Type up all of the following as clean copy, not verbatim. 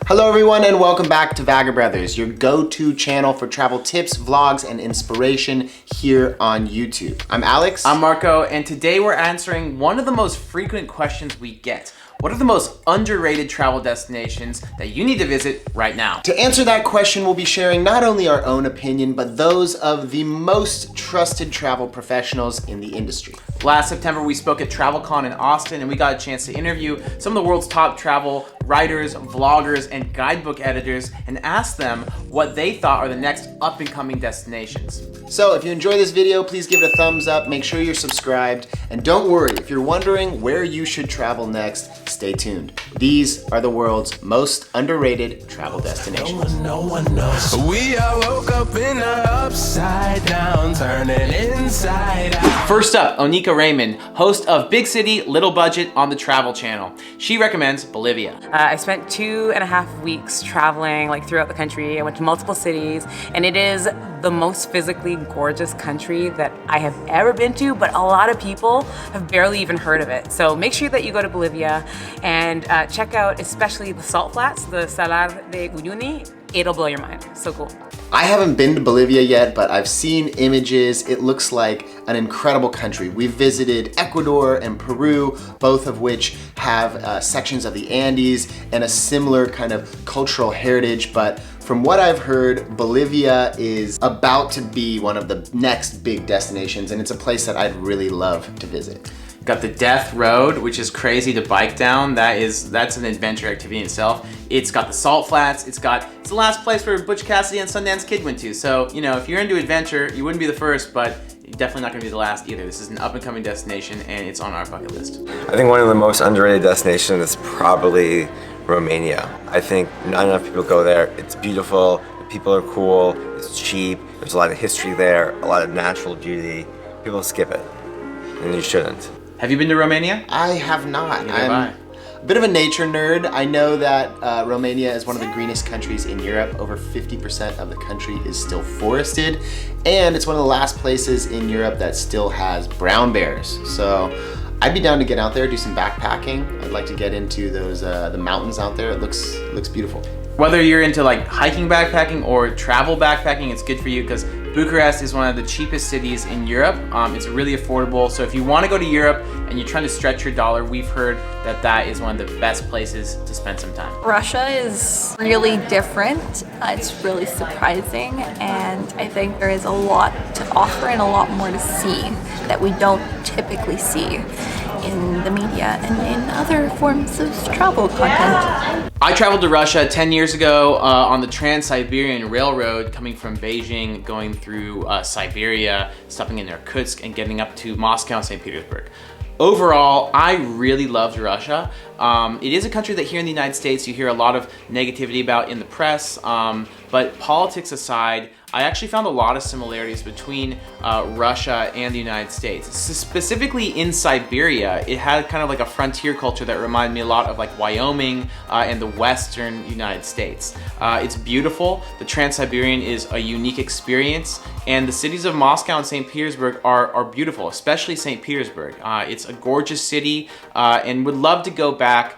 Hello everyone and welcome back to Vagabrothers, your go-to channel for travel tips, vlogs, and inspiration here on YouTube. I'm Alex. I'm Marco, and today we're answering one of the most frequent questions we get. What are the most underrated travel destinations that you need to visit right now? To answer that question, we'll be sharing not only our own opinion, but those of the most trusted travel professionals in the industry. Last September, we spoke at TravelCon in Austin, and we got a chance to interview some of the world's top travel writers, vloggers, and guidebook editors and ask them what they thought are the next up-and-coming destinations. So if you enjoy this video, please give it a thumbs up, make sure you're subscribed, and don't worry, if you're wondering where you should travel next, stay tuned. These are the world's most underrated travel destinations. No one knows. We all woke up in a upside down, turning inside out. First up, Onika Raymond, host of Big City, Little Budget on the Travel Channel. She recommends Bolivia. I spent 2.5 weeks traveling throughout the country. I went to multiple cities, and it is the most physically gorgeous country that I have ever been to, but a lot of people have barely even heard of it. So make sure that you go to Bolivia and check out especially the salt flats, the Salar de Uyuni. It'll blow your mind. So cool. I haven't been to Bolivia yet, but I've seen images. It looks like an incredible country. We've visited Ecuador and Peru, both of which have sections of the Andes and a similar kind of cultural heritage. But from what I've heard, Bolivia is about to be one of the next big destinations, and it's a place that I'd really love to visit. Got the Death Road, which is crazy to bike down. That's an adventure activity in itself. It's got the salt flats. It's the last place where Butch Cassidy and Sundance Kid went to. So, you know, if you're into adventure, you wouldn't be the first, but you're definitely not gonna be the last either. This is an up and coming destination and it's on our bucket list. I think one of the most underrated destinations is probably Romania. I think not enough people go there. It's beautiful, the people are cool, it's cheap, there's a lot of history there, a lot of natural beauty. People skip it, and you shouldn't. Have you been to Romania? I have not. Neither have I. A bit of a nature nerd. I know that Romania is one of the greenest countries in Europe. Over 50% of the country is still forested, and it's one of the last places in Europe that still has brown bears. So I'd be down to get out there, do some backpacking. I'd like to get into those the mountains out there. It looks beautiful. Whether you're into hiking backpacking or travel backpacking, it's good for you because Bucharest is one of the cheapest cities in Europe. It's really affordable. So if you want to go to Europe and you're trying to stretch your dollar, we've heard that is one of the best places to spend some time. Russia is really different. It's really surprising, and I think there is a lot to offer and a lot more to see that we don't typically see in the media and in other forms of travel content. I traveled to Russia 10 years ago on the Trans-Siberian Railroad, coming from Beijing, going through Siberia, stopping in Irkutsk, and getting up to Moscow and St. Petersburg. Overall, I really loved Russia. It is a country that here in the United States you hear a lot of negativity about in the press, but politics aside, I actually found a lot of similarities between Russia and the United States. Specifically in Siberia, it had kind of like a frontier culture that reminded me a lot of Wyoming and the western United States. It's beautiful. The Trans-Siberian is a unique experience, and the cities of Moscow and St. Petersburg are beautiful, especially St. Petersburg. It's a gorgeous city and would love to go back,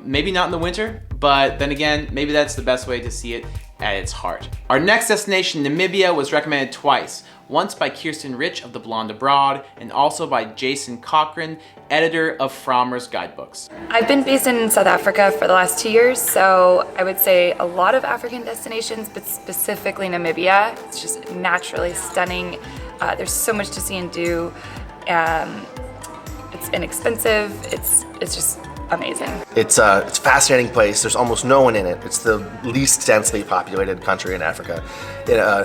maybe not in the winter, but then again, maybe that's the best way to see it at its heart. Our next destination, Namibia, was recommended twice. Once by Kirsten Rich of The Blonde Abroad, and also by Jason Cochran, editor of Frommer's Guidebooks. I've been based in South Africa for the last 2 years, so I would say a lot of African destinations, but specifically Namibia. It's just naturally stunning. There's so much to see and do. It's inexpensive. It's just amazing. It's a fascinating place. There's almost no one in it. It's the least densely populated country in Africa.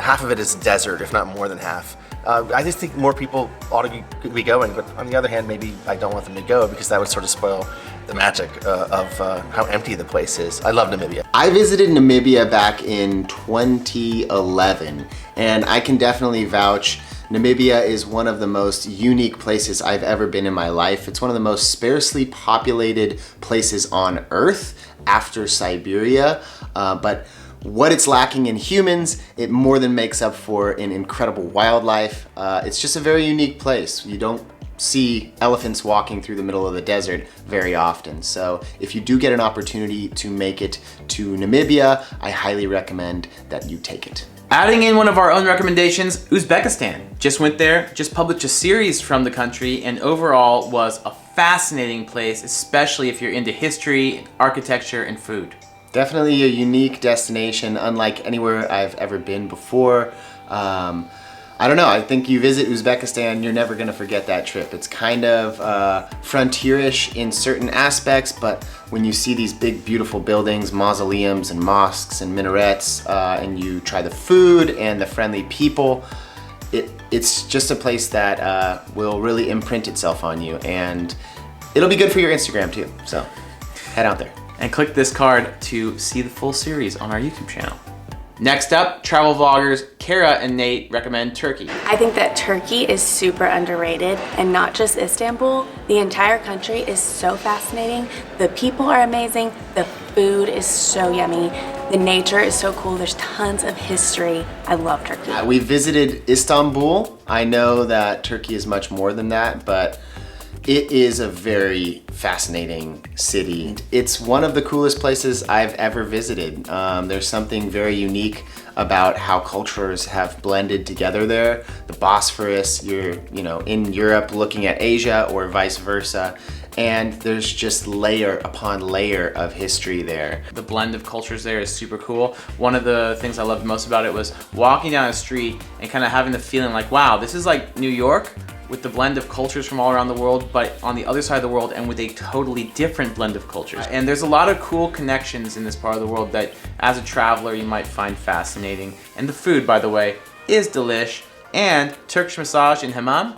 Half of it is desert, if not more than half. I just think more people ought to be going, but on the other hand, maybe I don't want them to go because that would sort of spoil the magic of how empty the place is. I love Namibia. I visited Namibia back in 2011, and I can definitely vouch Namibia is one of the most unique places I've ever been in my life. It's one of the most sparsely populated places on Earth after Siberia, but what it's lacking in humans, it more than makes up for in incredible wildlife. It's just a very unique place. You don't see elephants walking through the middle of the desert very often. So if you do get an opportunity to make it to Namibia, I highly recommend that you take it. Adding in one of our own recommendations, Uzbekistan. Just went there, just published a series from the country, and overall was a fascinating place, especially if you're into history, architecture, and food. Definitely a unique destination, unlike anywhere I've ever been before. I don't know, I think you visit Uzbekistan, you're never gonna forget that trip. It's kind of frontierish in certain aspects, but when you see these big, beautiful buildings, mausoleums and mosques and minarets, and you try the food and the friendly people, it's just a place that will really imprint itself on you, and it'll be good for your Instagram too, so head out there. And click this card to see the full series on our YouTube channel. Next up, travel vloggers Kara and Nate recommend Turkey. I think that Turkey is super underrated, and not just Istanbul. The entire country is so fascinating. The people are amazing. The food is so yummy. The nature is so cool. There's tons of history. I love Turkey. We visited Istanbul. I know that Turkey is much more than that, but it is a very fascinating city. It's one of the coolest places I've ever visited. There's something very unique about how cultures have blended together there. The Bosphorus, you're in Europe looking at Asia or vice versa, and there's just layer upon layer of history there. The blend of cultures there is super cool. One of the things I loved most about it was walking down a street and kind of having the feeling like, wow, this is like New York, with the blend of cultures from all around the world, but on the other side of the world and with a totally different blend of cultures. And there's a lot of cool connections in this part of the world that as a traveler you might find fascinating. And the food, by the way, is delish. And Turkish massage in hammam,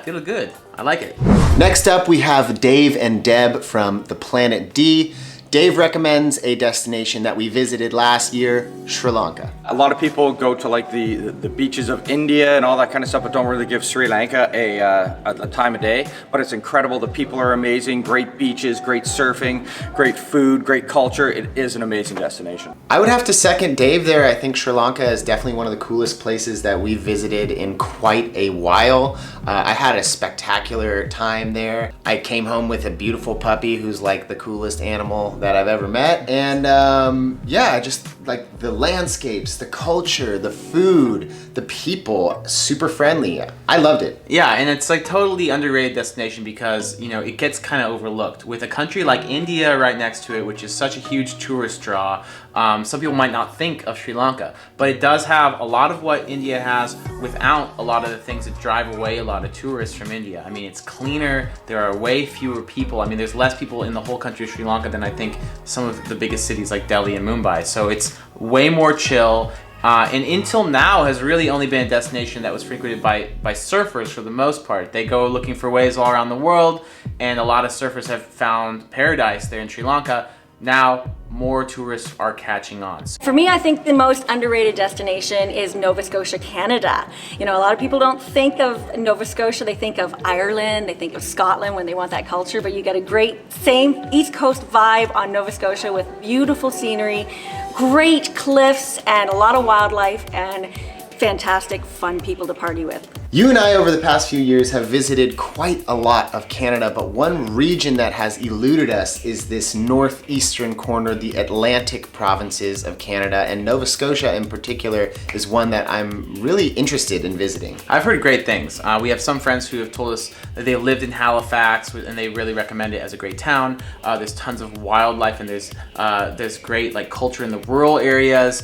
feel good. I like it. Next up we have Dave and Deb from The Planet D. Dave recommends a destination that we visited last year, Sri Lanka. A lot of people go to like the beaches of India and all that kind of stuff, but don't really give Sri Lanka a time of day. But it's incredible. The people are amazing. Great beaches, great surfing, great food, great culture. It is an amazing destination. I would have to second Dave there. I think Sri Lanka is definitely one of the coolest places that we've visited in quite a while. I had a spectacular time there. I came home with a beautiful puppy who's like the coolest animal that I've ever met. And yeah, just like the landscapes, the culture, the food, the people, super friendly. I loved it. Yeah, and it's like totally underrated destination because, it gets kind of overlooked. With a country like India right next to it, which is such a huge tourist draw, some people might not think of Sri Lanka, but it does have a lot of what India has without a lot of the things that drive away a lot of tourists from India. I mean, it's cleaner, there are way fewer people. I mean, there's less people in the whole country of Sri Lanka than I think some of the biggest cities like Delhi and Mumbai. So it's way more chill. And until now has really only been a destination that was frequented by surfers for the most part. They go looking for waves all around the world, and a lot of surfers have found paradise there in Sri Lanka. Now, more tourists are catching on. For me, I think the most underrated destination is Nova Scotia, Canada. A lot of people don't think of Nova Scotia, they think of Ireland, they think of Scotland when they want that culture, but you get a great same East Coast vibe on Nova Scotia with beautiful scenery, great cliffs, and a lot of wildlife, and fantastic, fun people to party with. You and I, over the past few years, have visited quite a lot of Canada, but one region that has eluded us is this northeastern corner, the Atlantic provinces of Canada, and Nova Scotia in particular is one that I'm really interested in visiting. I've heard great things. We have some friends who have told us that they lived in Halifax and they really recommend it as a great town. There's tons of wildlife and there's great culture in the rural areas.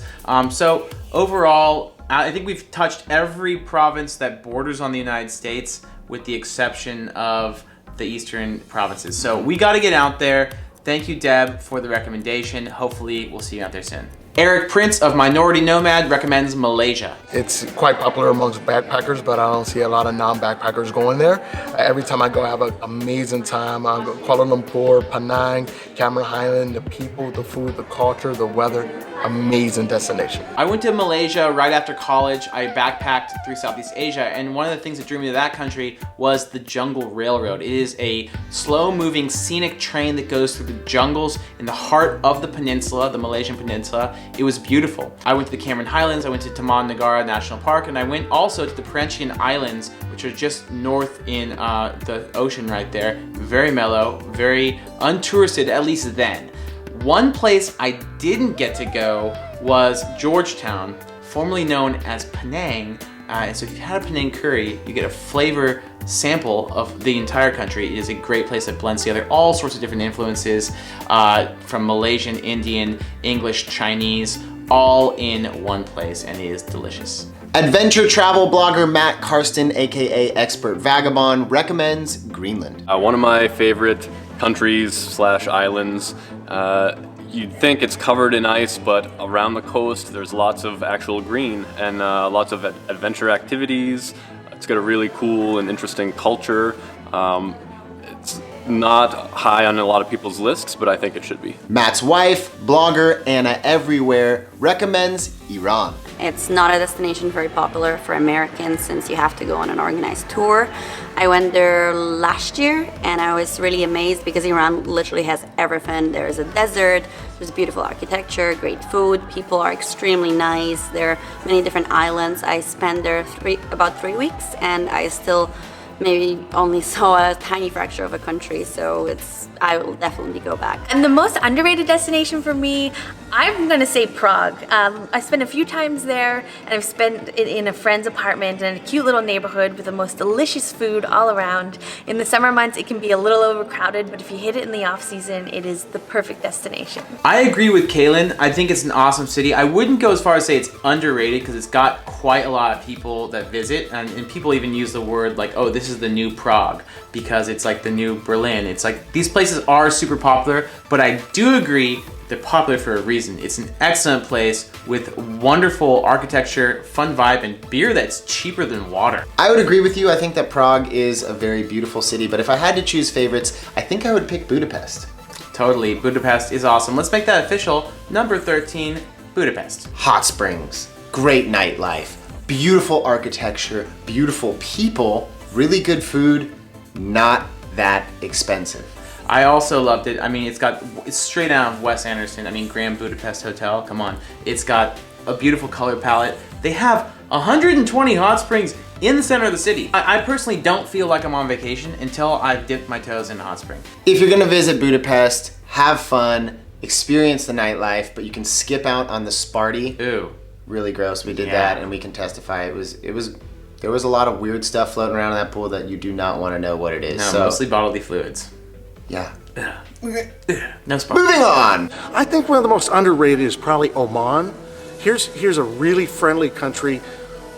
So overall, I think we've touched every province that borders on the United States with the exception of the eastern provinces. So we got to get out there. Thank you, Deb, for the recommendation. Hopefully we'll see you out there soon. Eric Prince of Minority Nomad recommends Malaysia. It's quite popular amongst backpackers, but I don't see a lot of non-backpackers going there. Every time I go, I have an amazing time. I go Kuala Lumpur, Penang, Cameron Highland, the people, the food, the culture, the weather, amazing destination. I went to Malaysia right after college. I backpacked through Southeast Asia, and one of the things that drew me to that country was the Jungle Railroad. It is a slow-moving scenic train that goes through the jungles in the heart of the peninsula, the Malaysian peninsula, it was beautiful. I went to the Cameron Highlands, I went to Taman Negara National Park, and I went also to the Parentian Islands, which are just north in the ocean right there. Very mellow, very untouristed, at least then. One place I didn't get to go was Georgetown, formerly known as Penang. And so if you've had a Penang curry, you get a flavor sample of the entire country. It is a great place that blends together all sorts of different influences from Malaysian, Indian, English, Chinese, all in one place, and it is delicious. Adventure travel blogger Matt Karsten, aka Expert Vagabond, recommends Greenland. One of my favorite countries / islands. You'd think it's covered in ice, but around the coast there's lots of actual green and lots of adventure activities. It's got a really cool and interesting culture. It's not high on a lot of people's lists, but I think it should be. Matt's wife, blogger Anna Everywhere, recommends Iran. It's not a destination very popular for Americans since you have to go on an organized tour. I went there last year and I was really amazed because Iran literally has everything. There's a desert, there's beautiful architecture, great food, people are extremely nice. There are many different islands. I spent there about 3 weeks and I still maybe only saw a tiny fraction of a country, so I will definitely go back. And the most underrated destination for me, I'm gonna say Prague. I spent a few times there, and I've spent it in a friend's apartment in a cute little neighborhood with the most delicious food all around. In the summer months, it can be a little overcrowded, but if you hit it in the off season, it is the perfect destination. I agree with Kaylin. I think it's an awesome city. I wouldn't go as far as say it's underrated because it's got quite a lot of people that visit, and people even use the word like, oh, this is the new Prague, because it's like the new Berlin. It's like these places are super popular, but I do agree they're popular for a reason. It's an excellent place with wonderful architecture, fun vibe, and beer that's cheaper than water. I would agree with you. I think that Prague is a very beautiful city, but if I had to choose favorites, I think I would pick Budapest. Totally, Budapest is awesome. Let's make that official. Number 13, Budapest. Hot springs, great nightlife, beautiful architecture, beautiful people, really good food, not that expensive. I also loved it. I mean, it's straight out of Wes Anderson. I mean, Grand Budapest Hotel, come on. It's got a beautiful color palette. They have 120 hot springs in the center of the city. I personally don't feel like I'm on vacation until I've dipped my toes in a hot spring. If you're gonna visit Budapest, have fun, experience the nightlife, but you can skip out on the Sparty. Ooh. Really gross. We did that and we can testify. There was a lot of weird stuff floating around in that pool that you do not want to know what it is. No, mostly bodily fluids. Yeah. No spark. Moving on. I think one of the most underrated is probably Oman. Here's a really friendly country,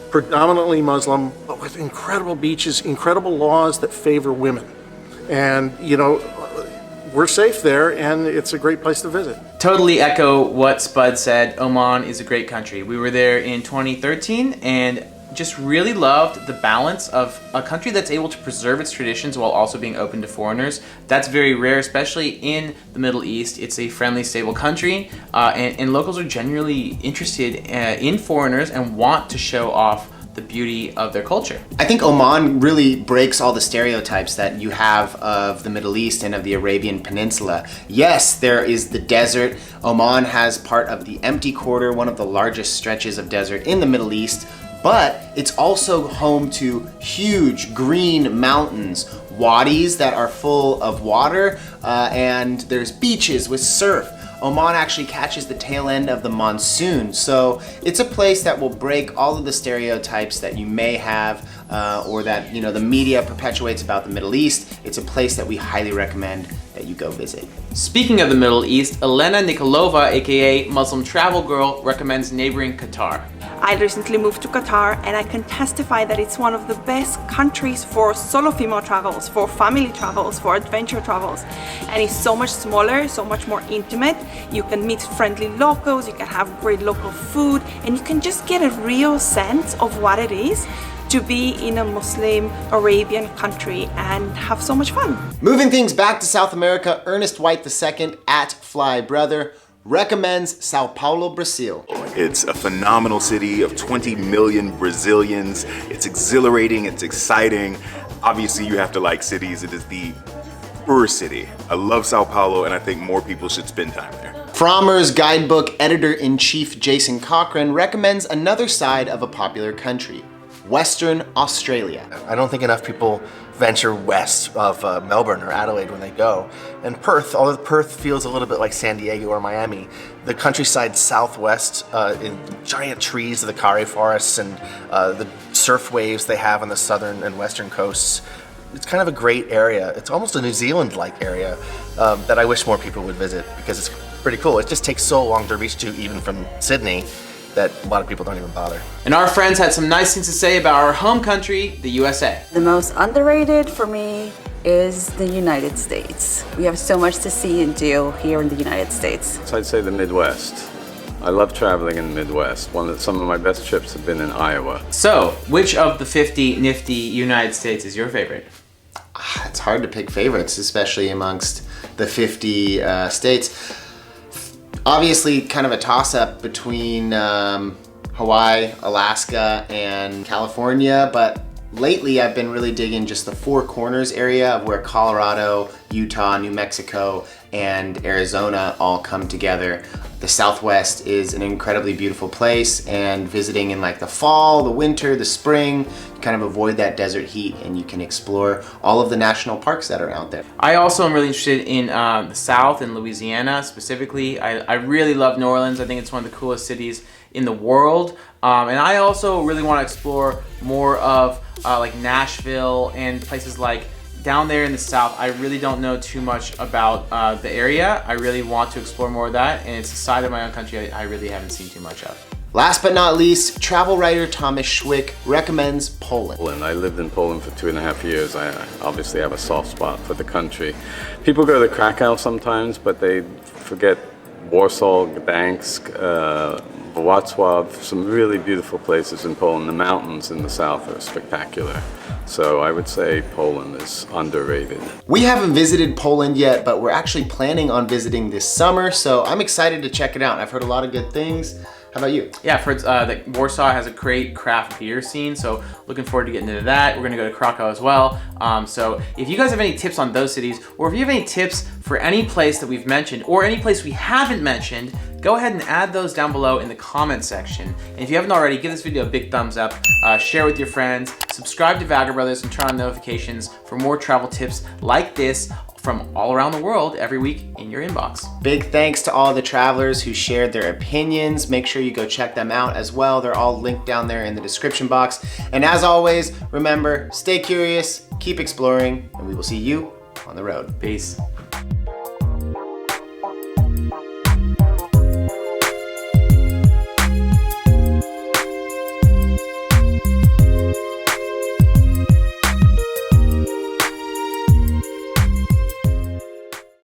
predominantly Muslim, but with incredible beaches, incredible laws that favor women. And, you know, we're safe there and it's a great place to visit. Totally echo what Spud said. Oman is a great country. We were there in 2013 and just really loved the balance of a country that's able to preserve its traditions while also being open to foreigners. That's very rare, especially in the Middle East. It's a friendly, stable country, and locals are generally interested in foreigners and want to show off the beauty of their culture. I think Oman really breaks all the stereotypes that you have of the Middle East and of the Arabian Peninsula. Yes, there is the desert. Oman has part of the Empty Quarter, one of the largest stretches of desert in the Middle East, but it's also home to huge green mountains, wadis that are full of water, and there's beaches with surf. Oman actually catches the tail end of the monsoon, so it's a place that will break all of the stereotypes that you may have or that the media perpetuates about the Middle East. It's a place that we highly recommend that you go visit. Speaking of the Middle East, Elena Nikolova, aka Muslim Travel Girl, recommends neighboring Qatar. I recently moved to Qatar and I can testify that it's one of the best countries for solo female travels, for family travels, for adventure travels. And it's so much smaller, so much more intimate. You can meet friendly locals, you can have great local food, and you can just get a real sense of what it is to be in a Muslim Arabian country and have so much fun. Moving things back to South America, Ernest White II at Fly Brother recommends Sao Paulo, Brazil. It's a phenomenal city of 20 million Brazilians. It's exhilarating, it's exciting. Obviously you have to like cities. It is the city. I love Sao Paulo and I think more people should spend time there. Frommer's guidebook editor-in-chief Jason Cochran recommends another side of a popular country, Western Australia. I don't think enough people venture west of Melbourne or Adelaide when they go. And Perth, although Perth feels a little bit like San Diego or Miami, the countryside southwest in giant trees, the Kare forests, and the surf waves they have on the southern and western coasts. It's kind of a great area. It's almost a New Zealand-like area that I wish more people would visit because it's pretty cool. It just takes so long to reach to even from Sydney that a lot of people don't even bother. And our friends had some nice things to say about our home country, the USA. The most underrated for me is the United States. We have so much to see and do here in the United States. So I'd say the Midwest. I love traveling in the Midwest. Some of my best trips have been in Iowa. So, which of the 50 nifty United States is your favorite? It's hard to pick favorites, especially amongst the 50 states. Obviously, kind of a toss-up between Hawaii, Alaska, and California, but lately I've been really digging just the Four Corners area of where Colorado, Utah, New Mexico, and Arizona all come together. The Southwest is an incredibly beautiful place, and visiting in like the fall, the winter, the spring, you kind of avoid that desert heat and you can explore all of the national parks that are out there. I also am really interested in the South and Louisiana specifically. I really love New Orleans. I think it's one of the coolest cities in the world. And I also really want to explore more of like Nashville and places like down there in the South. I really don't know too much about the area. I really want to explore more of that, and it's a side of my own country I really haven't seen too much of. Last but not least, travel writer Thomas Schwick recommends Poland. I lived in Poland for 2.5 years. I obviously have a soft spot for the country. People go to Krakow sometimes, but they forget Warsaw, Gdansk, Wrocław, some really beautiful places in Poland. The mountains in the south are spectacular. So I would say Poland is underrated. We haven't visited Poland yet, but we're actually planning on visiting this summer, so I'm excited to check it out. I've heard a lot of good things. How about you? Yeah, for that Warsaw has a great craft beer scene, so looking forward to getting into that. We're gonna go to Krakow as well. So if you guys have any tips on those cities, or if you have any tips for any place that we've mentioned, or any place we haven't mentioned, go ahead and add those down below in the comment section. And if you haven't already, give this video a big thumbs up, share with your friends, subscribe to Vagabrothers, and turn on notifications for more travel tips like this from all around the world every week in your inbox. Big thanks to all the travelers who shared their opinions. Make sure you go check them out as well. They're all linked down there in the description box. And as always, remember, stay curious, keep exploring, and we will see you on the road. Peace.